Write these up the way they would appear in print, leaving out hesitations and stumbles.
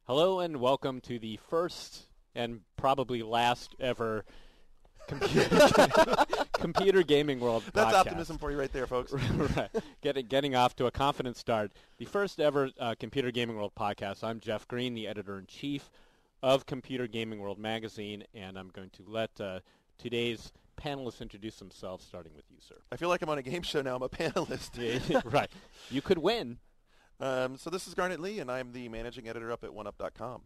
Hello and welcome to the first and probably last ever Computer Gaming World podcast. That's optimism for you right there, folks. Right. Getting off to a confident start. The first ever Computer Gaming World podcast. I'm Jeff Green, the editor-in-chief of Computer Gaming World magazine, and I'm going to let today's panelists introduce themselves, starting with you, sir. I feel like I'm on a game show now. I'm a panelist. Yeah, right. You could win. So this is Garnet Lee, and I'm the managing editor up at oneup.com.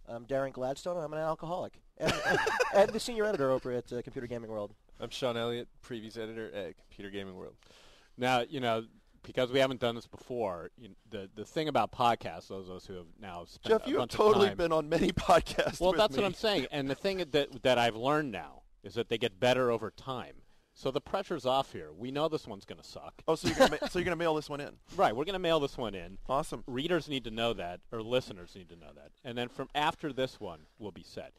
I'm Darren Gladstone. I'm an alcoholic. And the senior editor over at Computer Gaming World. I'm Sean Elliott, previews editor at Computer Gaming World. Now, because we haven't done this before, the thing about podcasts, those of us who have now spent Jeff, you have totally been on many podcasts Well, with that's me. what I'm saying. And the thing that I've learned now is that they get better over time. So the pressure's off here. We know this one's going to suck. Oh, so you're gonna mail this one in? Right, we're going to mail this one in. Awesome. Readers need to know that, or listeners need to know that. And then from after this one, we'll be set.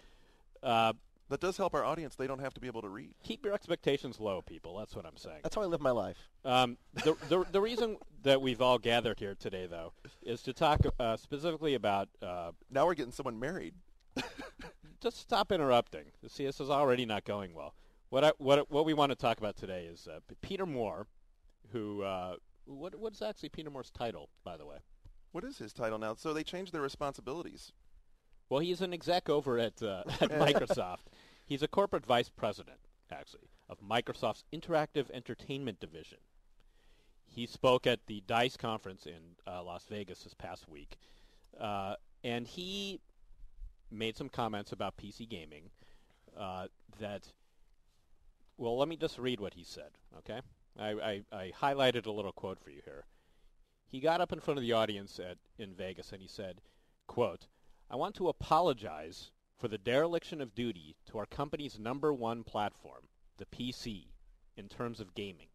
That does help our audience. They don't have to be able to read. Keep your expectations low, people. That's what I'm saying. That's how I live my life. The reason that we've all gathered here today, though, is to talk specifically about... Now we're getting someone married. Just stop interrupting. See, this is already not going well. What we want to talk about today is Peter Moore, who what is actually Peter Moore's title, by the way? What is his title now? So they changed their responsibilities. Well, he's an exec over at Microsoft. He's a corporate vice president, actually, of Microsoft's Interactive Entertainment Division. He spoke at the DICE conference in Las Vegas this past week, and he made some comments about PC gaming that... Well, let me just read what he said, okay? I highlighted a little quote for you here. He got up in front of the audience in Vegas and he said, quote, "I want to apologize for the dereliction of duty to our company's number one platform, the PC, in terms of gaming.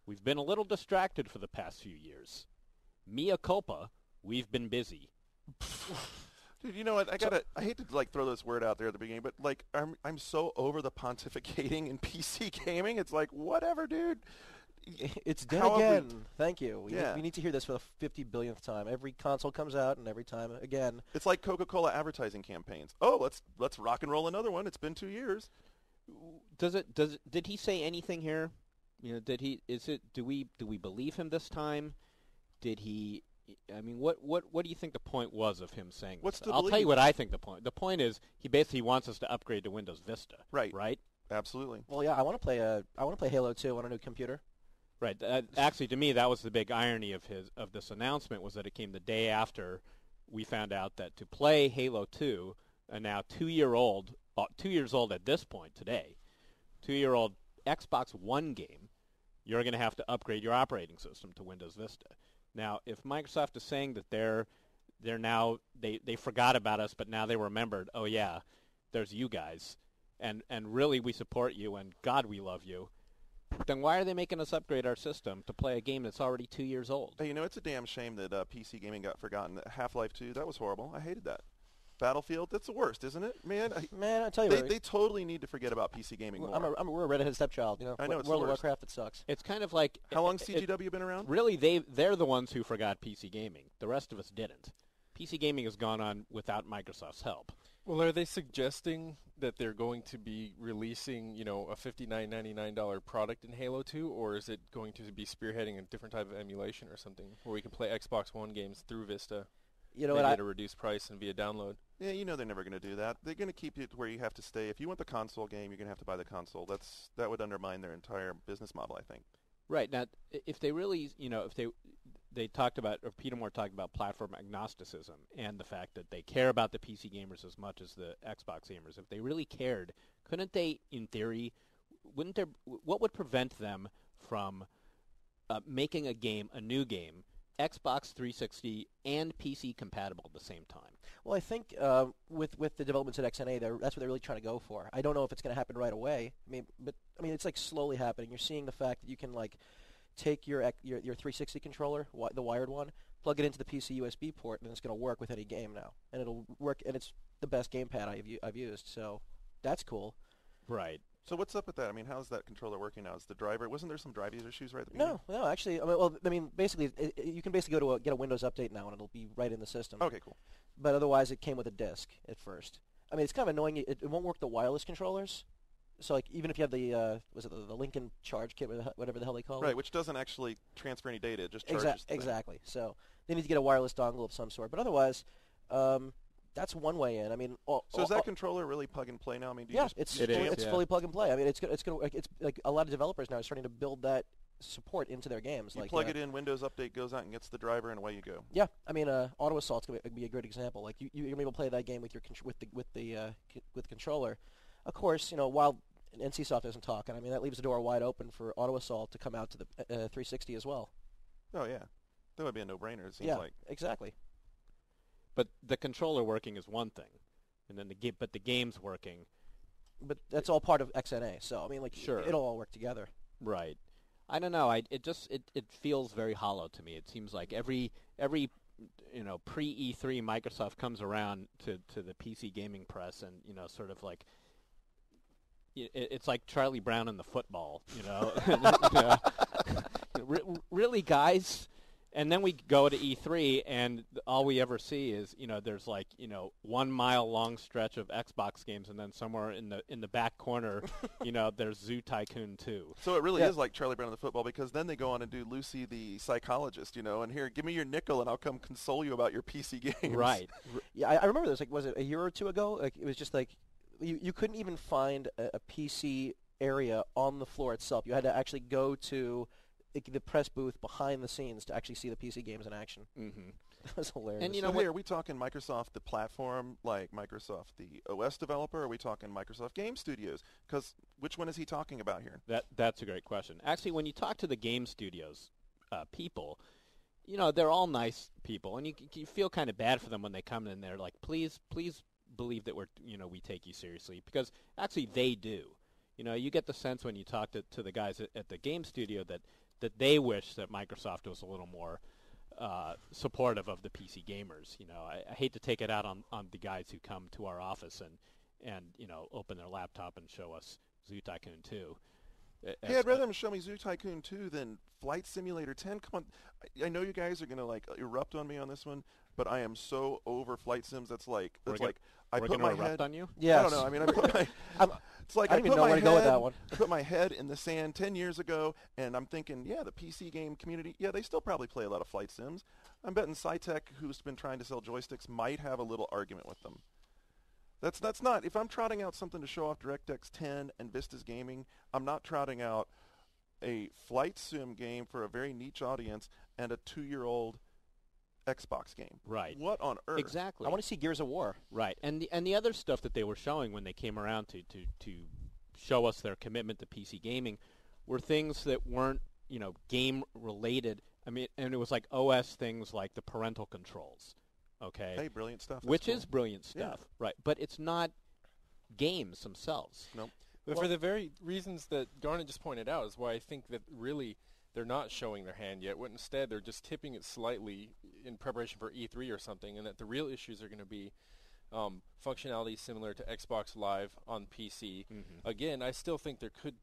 We've been a little distracted for the past few years. Mea culpa, we've been busy." Dude, you know what? I hate to throw this word out there at the beginning, but I'm so over the pontificating in PC gaming. It's like, whatever, dude. It's dead again. Thank you. We need to hear this for the 50 billionth time. Every console comes out, and every time again. It's like Coca-Cola advertising campaigns. Oh, let's rock and roll another one. It's been 2 years. Did he say anything here? Do we believe him this time? Did he? I mean, what do you think the point was of him saying this? I'll tell you what I think the point. The point is he basically wants us to upgrade to Windows Vista. Right. Absolutely. Well, yeah, I want to play Halo 2 on a new computer. Right. Actually, to me, that was the big irony of this announcement, was that it came the day after we found out that to play Halo 2, a now 2 years old at this point today, 2-year-old Xbox One game, you're going to have to upgrade your operating system to Windows Vista. Now, if Microsoft is saying that they're now they forgot about us, but now they remembered, oh yeah, there's you guys, and really we support you, and God we love you, then why are they making us upgrade our system to play a game that's already 2 years old? Hey, it's a damn shame that PC gaming got forgotten. Half-Life 2, that was horrible. I hated that. Battlefield, that's the worst, isn't it? Man, I tell you, they totally need to forget about PC gaming more. We're a redheaded stepchild. I know, it's World of Warcraft, it sucks. It's kind of like... How long CGW been around? Really, they're the ones who forgot PC gaming. The rest of us didn't. PC gaming has gone on without Microsoft's help. Well, are they suggesting that they're going to be releasing, a $59.99 product in Halo 2, or is it going to be spearheading a different type of emulation or something, where we can play Xbox One games through Vista, maybe at a reduced price and via download? Yeah, they're never going to do that. They're going to keep it where you have to stay. If you want the console game, you're going to have to buy the console. That would undermine their entire business model, I think. Right. Now, if they really, if they talked about, or Peter Moore talked about platform agnosticism and the fact that they care about the PC gamers as much as the Xbox gamers, if they really cared, couldn't they, in theory, what would prevent them from making a new game, Xbox 360 and PC compatible at the same time? Well, I think with the developments at XNA, that's what they're really trying to go for. I don't know if it's going to happen right away. But it's slowly happening. You're seeing the fact that you can take your 360 controller, the wired one, plug it into the PC USB port, and it's going to work with any game now. And it'll work, and it's the best gamepad I've used. So that's cool. Right. So what's up with that? How's that controller working now? Is the driver? Wasn't there some drive issues right at the beginning? No, actually. Basically, you can basically get a Windows update now, and it'll be right in the system. Okay, cool. but otherwise it came with a disc at first. I mean, it's kind of annoying. It won't work the wireless controllers. So, like, even if you have the the Lincoln Charge Kit, whatever the hell they call it, Right, which doesn't actually transfer any data; it just charges. the thing. Exactly. So they need to get a wireless dongle of some sort. But otherwise, that's one way in. I mean, So is that controller really plug and play now? I mean, do you yeah, just it's It is, it's yeah. fully plug and play. I mean, it's like a lot of developers now are starting to build that support into their games. you like plug it in, Windows Update goes out and gets the driver, and away you go. Yeah, I mean, Auto Assault's gonna be a great example. Like you're gonna be able to play that game with your with the controller. Of course, while NCSoft doesn't talk, and I mean that leaves the door wide open for Auto Assault to come out to the 360 as well. Oh yeah, that would be a no-brainer. It seems Yeah, like. exactly. But the controller working is one thing, and then but the game's working. But that's all part of XNA. So I mean, like, Sure. it'll all work together. Right. I don't know. It feels very hollow to me. It seems like every pre E3 Microsoft comes around to the PC gaming press and sort of like it's like Charlie Brown in the football, Really, guys? And then we go to E3, and all we ever see is, there's like, 1 mile long stretch of Xbox games, and then somewhere in the back corner, there's Zoo Tycoon 2. So it really Yeah. is like Charlie Brown in the football, because then they go on and do Lucy the psychologist, and here, give me your nickel and I'll come console you about your PC games. Right. Yeah, I remember this. Like, was it a year or two ago? Like, it was just like you couldn't even find a PC area on the floor itself. You had to actually go to the press booth behind the scenes to actually see the PC games in action. Mm-hmm. That was hilarious. And, So here, are we talking Microsoft the platform, like Microsoft the OS developer, or are we talking Microsoft Game Studios? Because which one is he talking about here? That's a great question. Actually, when you talk to the game studios people, they're all nice people, and you feel kind of bad for them when they come in and they're like, please believe that we take you seriously, because actually they do. You get the sense when you talk to the guys at the game studio that they wish that Microsoft was a little more supportive of the PC gamers. I hate to take it out on the guys who come to our office and open their laptop and show us Zoo Tycoon 2. Hey, I'd rather them show me Zoo Tycoon 2 than Flight Simulator 10. Come on. I know you guys are going to erupt on me on this one, but I am so over flight sims. I We're put gonna my erupt head on you? Yes. I don't know. I mean, I put my it's like I I don't even put know my where to go with head- that one. I put my head in the sand 10 years ago, and I'm thinking, yeah, the PC game community, yeah, they still probably play a lot of flight sims. I'm betting Cytec, who's been trying to sell joysticks, might have a little argument with them. That's not, if I'm trotting out something to show off DirectX 10 and Vista's gaming, I'm not trotting out a flight sim game for a very niche audience and a 2-year-old Xbox game. Right. What on earth? Exactly. I want to see Gears of War. Right, and the other stuff that they were showing when they came around to show us their commitment to PC gaming were things that weren't game related. I mean, and it was like OS things like the parental controls. Okay. Hey, brilliant stuff. That's Which cool. is brilliant stuff, right? But it's not games themselves. Nope. But for the very reasons that Garnet just pointed out is why I think that really they're not showing their hand yet. What instead they're just tipping it slightly in preparation for E3 or something, and that the real issues are going to be functionality similar to Xbox Live on PC. Mm-hmm. Again, I still think there could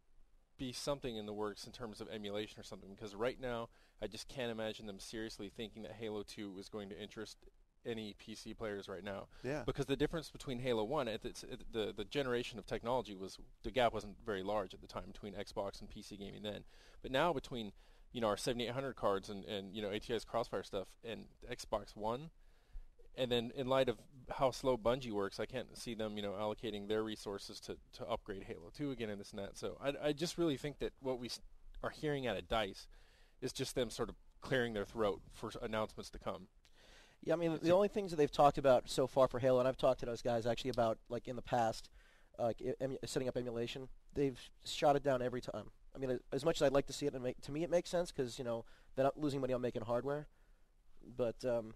be something in the works in terms of emulation or something, because right now I just can't imagine them seriously thinking that Halo 2 was going to interest any PC players right now. Yeah. Because the difference between Halo 1, the generation of technology the gap wasn't very large at the time between Xbox and PC gaming then. But now between, our 7800 cards and ATI's Crossfire stuff and Xbox One, and then in light of how slow Bungie works, I can't see them, allocating their resources to upgrade Halo 2 again and this and that. So I just really think that what we are hearing out of DICE is just them sort of clearing their throat for announcements to come. Yeah, I mean, the only things that they've talked about so far for Halo, and I've talked to those guys actually about, like, in the past, setting up emulation, they've shot it down every time. I mean, as much as I'd like to see it, to me it makes sense because, they're not losing money on making hardware. But who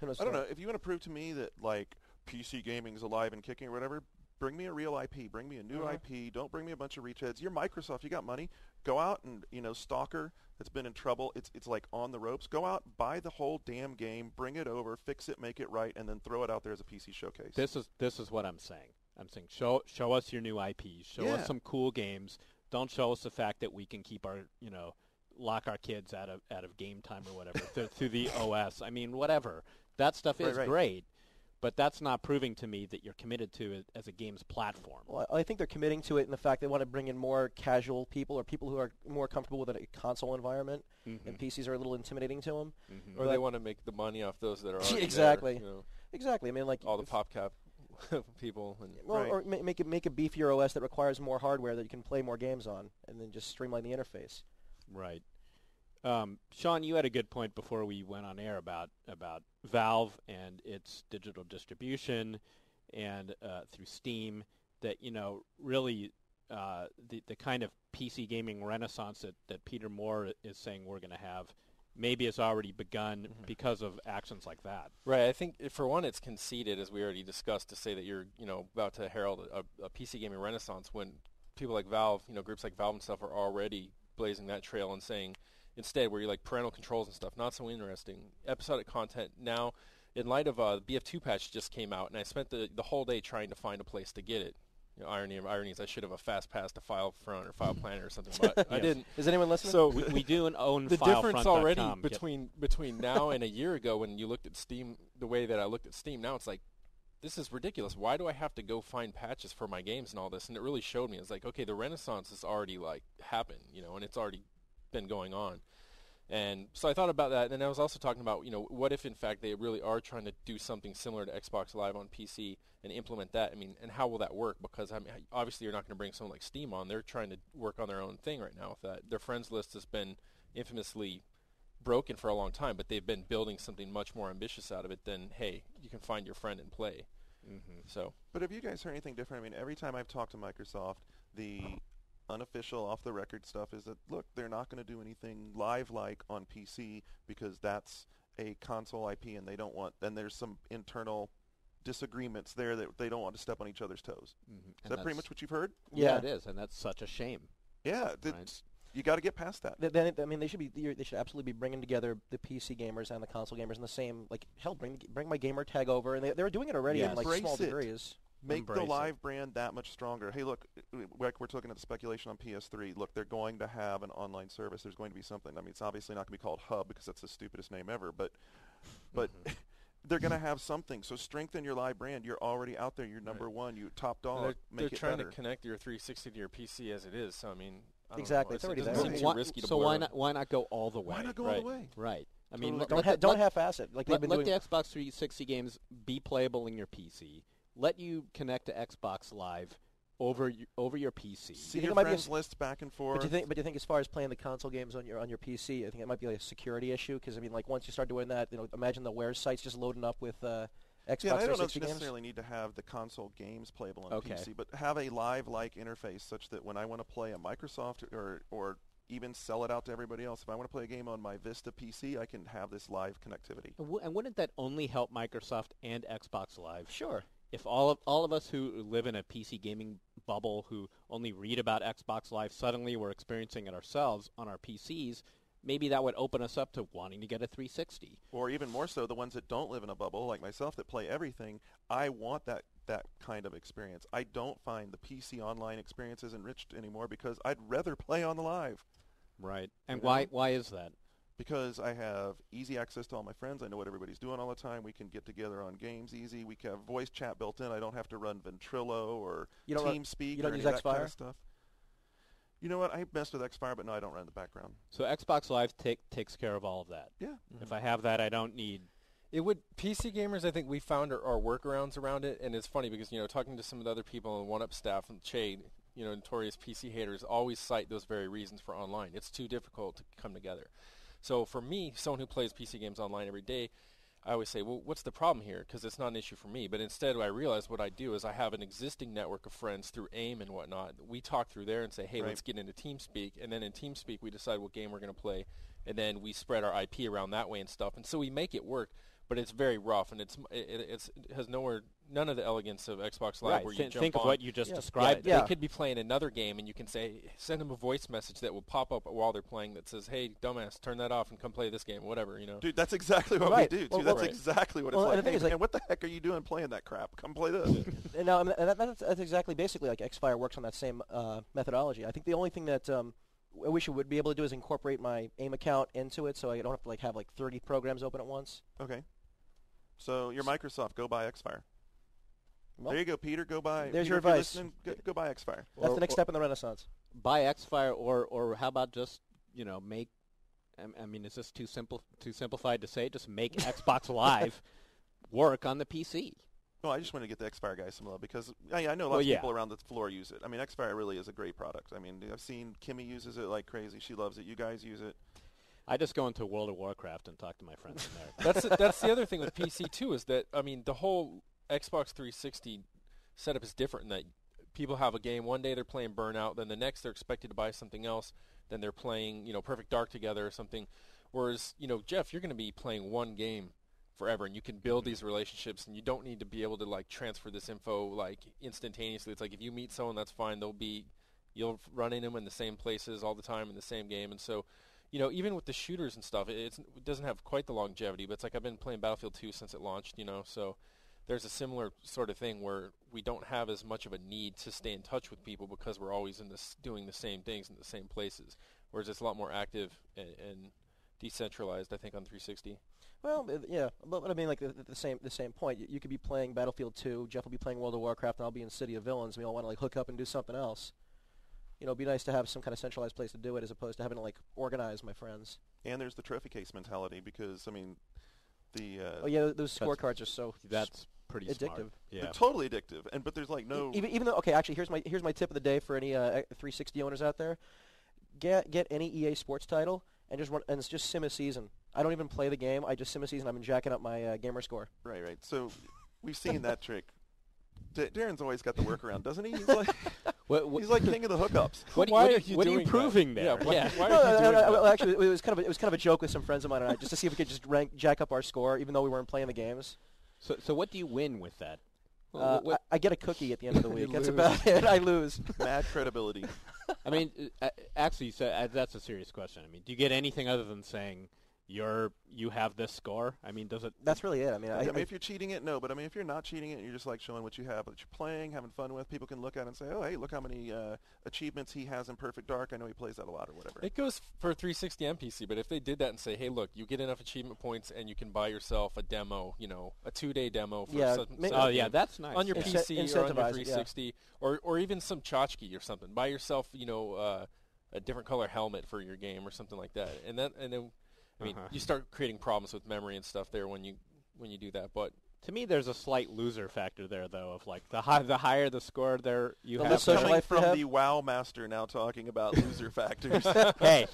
knows? I don't know. If you want to prove to me that, like, PC gaming is alive and kicking or whatever, bring me a real IP. Bring me a new IP. Don't bring me a bunch of retreads. You're Microsoft. You got money. Go out and, Stalker that's been in trouble. It's like on the ropes. Go out, buy the whole damn game, bring it over, fix it, make it right, and then throw it out there as a PC showcase. This is what I'm saying. I'm saying show us your new IPs. Show us some cool games. Don't show us the fact that we can keep our lock our kids out of game time or whatever through the OS. I mean, whatever. That stuff is Right. great. but that's not proving to me that you're committed to it as a games platform. Well, I think they're committing to it in the fact they want to bring in more casual people or people who are more comfortable with a console environment, and PCs are a little intimidating to them. Or they want to make the money off those that are already exactly. there, you know, Exactly. I mean, like all the PopCap people. And or make a beefier OS that requires more hardware that you can play more games on, and then just streamline the interface. Right. Sean, you had a good point before we went on air about Valve and its digital distribution and through Steam, that, you know, really the kind of PC gaming renaissance that Peter Moore is saying we're going to have maybe has already begun because of actions like that. Right. I think, for one, it's conceited, as we already discussed, to say that you're, you know, about to herald a PC gaming renaissance when people like Valve, you know, groups like Valve and stuff are already blazing that trail and saying, instead, where you like parental controls and stuff, not so interesting. Episodic content now, in light of the BF2 patch just came out, and I spent the whole day trying to find a place to get it. You know, irony of ironies, I should have a fast pass to FileFront or FilePlanet or something, but I didn't. Is anyone listening? So we do own the FileFront.com. difference already between now and a year ago when you looked at Steam, the way that I looked at Steam, now it's like, this is ridiculous. Why do I have to go find patches for my games and all this? And it really showed me. It's like, okay, the renaissance has already like happened, you know, and it's already been going on. And so I thought about that, and then I was also talking about, you know, what if in fact they really are trying to do something similar to Xbox Live on PC and implement that? I mean, and how will that work? Because I mean, obviously you're not going to bring someone like Steam on. They're trying to work on their own thing right now with that. Their friends list has been infamously broken for a long time, but they've been building something much more ambitious out of it than, hey, you can find your friend and play. So. But have you guys heard anything different? I mean, every time I've talked to Microsoft, the unofficial, off-the-record stuff is that, look, they're not going to do anything live-like on PC because that's a console IP, and they don't want. And there's some internal disagreements there that they don't want to step on each other's toes. Is that pretty much what you've heard? Yeah, it is, and that's such a shame. Yeah, you got to get past that. Then I mean, they should absolutely be bringing together the PC gamers and the console gamers in the same. Like, hell, bring my gamer tag over, and they're doing it already in like small degrees. Make the live brand that much stronger. Hey, look, we're talking about the speculation on PS3. Look, they're going to have an online service. There's going to be something. I mean, it's obviously not going to be called Hub because that's the stupidest name ever, but they're going to have something. So strengthen your live brand. You're already out there. You're number one. You top dog. They're trying to connect your 360 to your PC as it is. So, I mean, exactly. It's already there. So why not go all the way? Why not go all the way? Right. I mean, don't half-ass it. Like let the Xbox 360 games be playable in your PC. Let you connect to Xbox Live over your PC. See your friends lists back and forth. But you think as far as playing the console games on your PC, I think it might be like a security issue because I mean, like once you start doing that, you know, imagine the Where sites just loading up with Xbox 360 games. I don't games. necessarily need to have the console games playable on PC, but have a live-like interface such that when I want to play a Microsoft or even sell it out to everybody else, if I want to play a game on my Vista PC, I can have this live connectivity. And wouldn't that only help Microsoft and Xbox Live? Sure. If all of us who live in a PC gaming bubble who only read about Xbox Live suddenly were experiencing it ourselves on our PCs, maybe that would open us up to wanting to get a 360. Or even more so, the ones that don't live in a bubble, like myself, that play everything, I want that kind of experience. I don't find the PC online experience is enriched anymore because I'd rather play on the live. Right. And why is that? Because I have easy access to all my friends. I know what everybody's doing all the time. We can get together on games easy. We can have voice chat built in. I don't have to run Ventrilo or TeamSpeak or any of that kind of stuff. You know what? I messed with Xfire, but no, I don't run in the background. So Xbox Live takes care of all of that. Yeah. If I have that, I don't need... It would PC gamers, I think we found our workarounds around it, and it's funny because, you know, talking to some of the other people on One-Up staff and Chade, you know, notorious PC haters, always cite those very reasons for online. It's too difficult to come together. So for me, someone who plays PC games online every day, I always say, well, what's the problem here? Because it's not an issue for me. But instead, I realize what I do is I have an existing network of friends through AIM and whatnot. We talk through there and say, hey, let's get into TeamSpeak. And then in TeamSpeak, we decide what game we're going to play. And then we spread our IP around that way and stuff. And so we make it work. But it's very rough, and it has none of the elegance of Xbox Live where you jump think on. of what you just described. They could be playing another game, and you can send them a voice message that will pop up while they're playing that says, hey, dumbass, turn that off and come play this game, whatever, you know. Dude, that's exactly what we do, too. That's exactly what it's like. Hey, man, what the heck are you doing playing that crap? Come play this. And now, that's exactly, basically, like Xfire works on that same methodology. I think the only thing that I wish it would be able to do is incorporate my AIM account into it so I don't have to have 30 programs open at once. Okay. So you're Microsoft. Go buy Xfire. Well, there you go, Peter. Go buy. there's Peter, your if you're advice. listening, go buy Xfire. That's the next step in the Renaissance. Buy Xfire, or how about just make? I mean, is this too simplified to say? Just make Xbox Live work on the PC. Well, I just want to get the Xfire guys some love because I know lots of people around the floor use it. I mean, Xfire really is a great product. I mean, I've seen Kimmy uses it like crazy. She loves it. You guys use it. I just go into World of Warcraft and talk to my friends in there. That's the other thing with PC too, is that the whole Xbox 360 setup is different in that people have a game one day they're playing Burnout, then the next they're expected to buy something else, then they're playing Perfect Dark together or something. Whereas Jeff, you're going to be playing one game forever, and you can build these relationships, and you don't need to be able to transfer this info instantaneously. It's like if you meet someone, that's fine. You'll run into them in the same places all the time in the same game, and so even with the shooters and stuff, it doesn't have quite the longevity. But it's like I've been playing Battlefield 2 since it launched, so there's a similar sort of thing where we don't have as much of a need to stay in touch with people because we're always doing the same things in the same places. Whereas it's a lot more active and decentralized, I think, on 360. Well, yeah, but I mean, the same point. You could be playing Battlefield 2, Jeff will be playing World of Warcraft, and I'll be in City of Villains. We all want to hook up and do something else. It'd be nice to have some kind of centralized place to do it, as opposed to having to organize my friends. And there's the trophy case mentality because those scorecards are so that's pretty addictive. Smart. Yeah, they're totally addictive. But there's no even though actually here's my tip of the day for any 360 owners out there. Get any EA Sports title and just sim a season. I don't even play the game. I just sim a season. I'm jacking up my gamer score. Right. So we've seen that trick. Darren's always got the workaround, doesn't he? He's like he's like king of the hookups. What are you proving there? Yeah. Well, actually, it was kind of a joke with some friends of mine and I, just to see if we could just jack up our score, even though we weren't playing the games. So what do you win with that? I get a cookie at the end of the week. That's about it. I lose. Mad credibility. I mean, actually, that's a serious question. I mean, do you get anything other than saying you have this score? I mean, does it? That's really it. I mean, if you're cheating it, no. But I mean, if you're not cheating it, and you're just showing what you have, that you're playing, having fun with, people can look at it and say, oh, hey, look how many achievements he has in Perfect Dark. I know he plays that a lot or whatever. It goes for 360 and PC, but if they did that and say, hey, look, you get enough achievement points and you can buy yourself a demo, a 2-day demo for that's nice. On your PC or on your 360, yeah. or even some tchotchke or something. Buy yourself, a different color helmet for your game or something like that. And then I mean, you start creating problems with memory and stuff there when you do that. But to me, there's a slight loser factor there, though, of the higher the score there you have. Coming from the WoW master now talking about loser factors. Hey,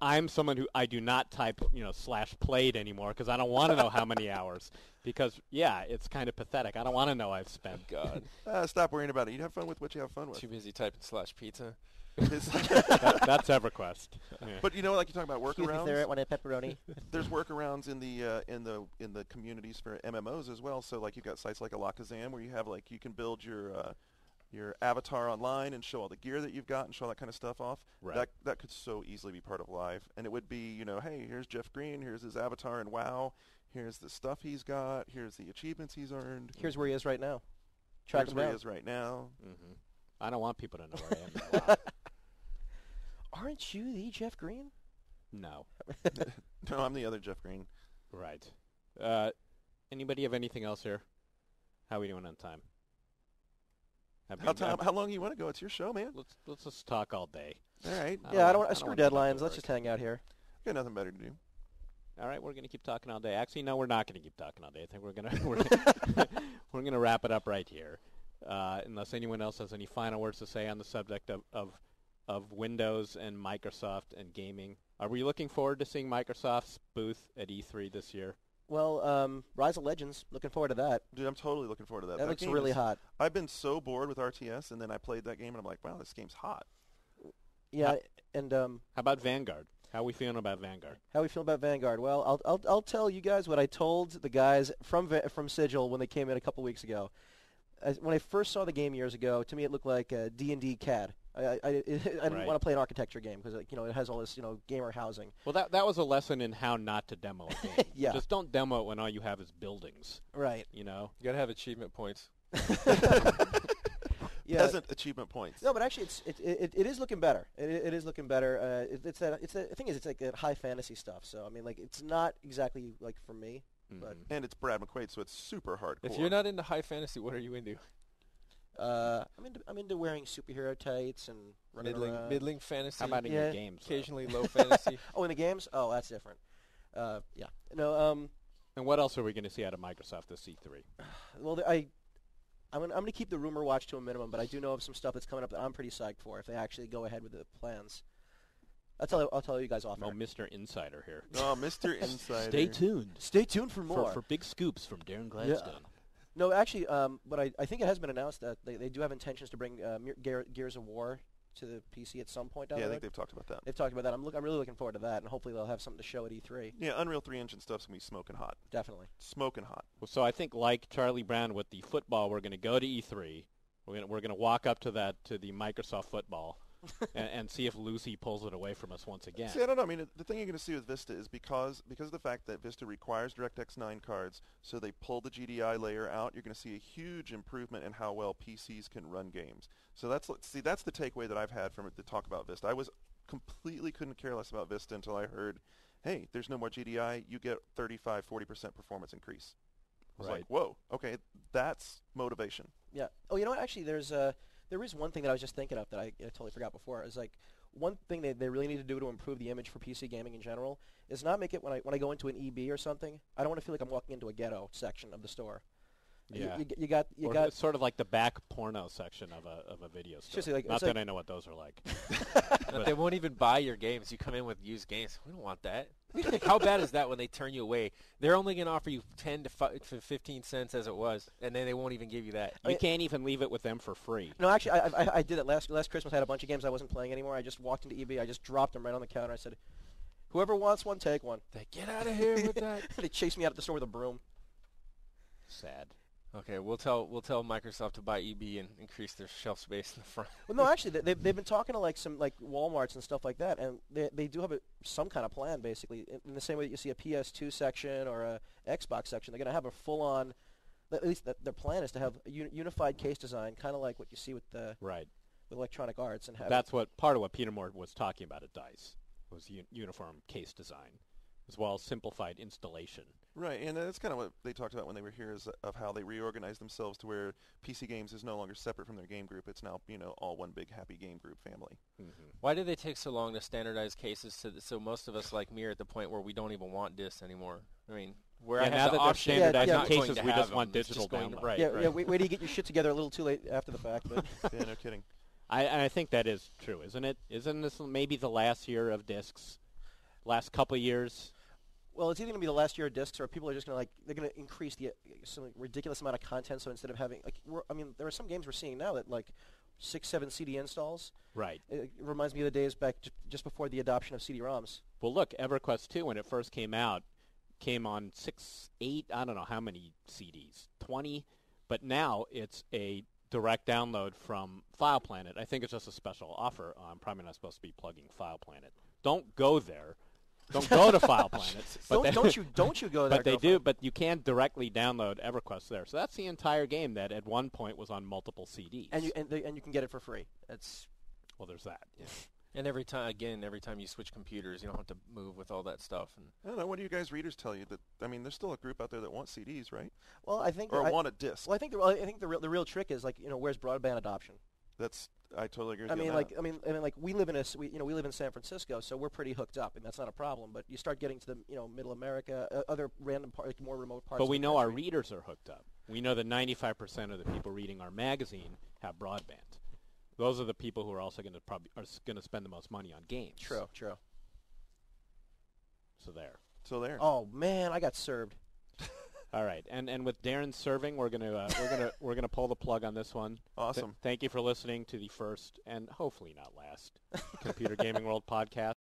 I'm someone who I do not type /played anymore because I don't want to know how many hours. Because it's kind of pathetic. I don't want to know I've spent. God, stop worrying about it. You have fun with what you have fun with. Too busy typing /pizza. That's EverQuest. Yeah. But you talk about workarounds. There, want a pepperoni? There's workarounds in the communities for MMOs as well. So you've got sites like Alakazam where you have you can build your avatar online and show all the gear that you've got and show all that kind of stuff off. Right. That could so easily be part of Live, and it would be hey, here's Jeff Green, here's his avatar in WoW, here's the stuff he's got, here's the achievements he's earned. Here's where he is right now. Here's where he is right now. Mm-hmm. I don't want people to know where I am. Aren't you the Jeff Green? No. No, I'm the other Jeff Green. Right. Anybody have anything else here? How are we doing on time? How long do you want to go? It's your show, man. Let's just talk all day. All right. I don't screw deadlines. Let's just hang out here. Got nothing better to do. All right, we're going to keep talking all day. Actually, no, we're not going to keep talking all day. I think we're going to wrap it up right here. Unless anyone else has any final words to say on the subject of Windows and Microsoft and gaming. Are we looking forward to seeing Microsoft's booth at E3 this year? Well, Rise of Legends, looking forward to that. Dude, I'm totally looking forward to that. That looks really hot. I've been so bored with RTS, and then I played that game, and I'm like, wow, this game's hot. Yeah, how about Vanguard? How are we feeling about Vanguard? How are we feeling about Vanguard? Well, I'll tell you guys what I told the guys from Sigil when they came in a couple weeks ago. When I first saw the game years ago, to me it looked like a D&D CAD. I didn't want to play an architecture game because it has all this gamer housing. Well, that was a lesson in how not to demo a game. Yeah. Just don't demo it when all you have is buildings. Right. You got to have achievement points. Yeah. Peasant achievement points. No, but actually, it is looking better. It is looking better. The thing is, it's like high fantasy stuff. So I mean, it's not exactly for me. But And it's Brad McQuaid, so it's super hardcore. If you're not into high fantasy, what are you into? I'm into wearing superhero tights and running around. Middling fantasy. How about in your games? Occasionally low fantasy. Oh, in the games? Oh, that's different. Yeah. No. And what else are we going to see out of Microsoft this E3? Well, I'm going to keep the rumor watch to a minimum, but I do know of some stuff that's coming up that I'm pretty psyched for if they actually go ahead with the plans. I'll tell you guys off. Oh, Mr. Insider here. Oh, Mr. Insider. Stay tuned. Stay tuned for more. For big scoops from Darren Gladstone. Yeah. No, actually, but I think it has been announced that they do have intentions to bring Gears of War to the PC at some point down the road. I think they've talked about that. They've talked about that. I'm really looking forward to that, and hopefully they'll have something to show at E3. Yeah, Unreal 3 engine stuff's going to be smoking hot. Definitely. Smoking hot. Well, so I think like Charlie Brown with the football, we're going to go to E3. We're going to walk up to the Microsoft football and see if Lucy pulls it away from us once again. See, I don't know. I mean, the thing you're going to see with Vista is because of the fact that Vista requires DirectX 9 cards, so they pull the GDI layer out, you're going to see a huge improvement in how well PCs can run games. So that's the takeaway that I've had from it to talk about Vista. I completely couldn't care less about Vista until I heard, hey, there's no more GDI, you get 35-40% performance increase. I was like, whoa, okay, that's motivation. Yeah. Oh, you know what? Actually, there is one thing that I was just thinking of that I totally forgot before. Is like one thing they really need to do to improve the image for PC gaming in general is not make it when I go into an EB or something, I don't want to feel like I'm walking into a ghetto section of the store. Yeah. You got it's sort of like the back porno section of a video store. Like, not that I know what those are like. But they won't even buy your games. You come in with used games. We don't want that. How bad is that when they turn you away? They're only going to offer you 10 to 15 cents as it was, and then they won't even give you that. You can't even leave it with them for free. No, actually, I did it last Christmas. I had a bunch of games I wasn't playing anymore. I just walked into EB. I just dropped them right on the counter. I said, whoever wants one, take one. They get out of here with that. They chased me out of the store with a broom. Sad. Okay, we'll tell Microsoft to buy EB and increase their shelf space in the front. Well, no, actually, they've been talking to some Walmarts and stuff like that, and they do have some kind of plan, basically, in the same way that you see a PS2 section or a Xbox section. They're going to have a full-on, at least their plan is to have a unified case design, kind of like what you see with with Electronic Arts. And that's part of what Peter Moore was talking about at DICE, was uniform case design, as well as simplified installation. Right, and that's kind of what they talked about when they were here, is of how they reorganized themselves to where PC Games is no longer separate from their game group. It's now, all one big happy game group family. Mm-hmm. Why did they take so long to standardize cases so most of us like me are at the point where we don't even want discs anymore? I mean, I now have that the they're option, standardizing cases, we we just want digital download. Right. Yeah, wait till you get your shit together a little too late after the fact. But Yeah, no kidding. I think that is true, isn't it? Isn't this maybe the last year of discs? Last couple of years? Well, it's either going to be the last year of discs, or people are just going to they're going to increase some ridiculous amount of content. So instead of having there are some games we're seeing now that 6-7 CD installs. Right. It reminds me of the days back just before the adoption of CD-ROMs. Well, look, EverQuest 2, when it first came out, came on 6, 8, I don't know how many CDs, 20, but now it's a direct download from File Planet. I think it's just a special offer. I'm probably not supposed to be plugging File Planet. Don't go there. Don't go to File Planet. Don't you go there? But they do. But you can directly download EverQuest there. So that's the entire game that at one point was on multiple CDs. And you can get it for free. Well, there's that. Yeah. And every time you switch computers, you don't have to move with all that stuff. And I don't know. What do you guys readers tell you? There's still a group out there that want CDs, right? Well, I think want a disc. Well, I think the real trick is where's broadband adoption? I totally agree with you on that. We live in San Francisco, so we're pretty hooked up, and that's not a problem. But you start getting to the Middle America, other random more remote parts. But we know our country. readers are hooked up. We know that 95% of the people reading our magazine have broadband. Those are the people who are also going to spend the most money on games. True. So there. Oh man, I got served. All right, and with Darren serving, we're gonna pull the plug on this one. Awesome. Thank you for listening to the first and hopefully not last Computer Gaming World podcast.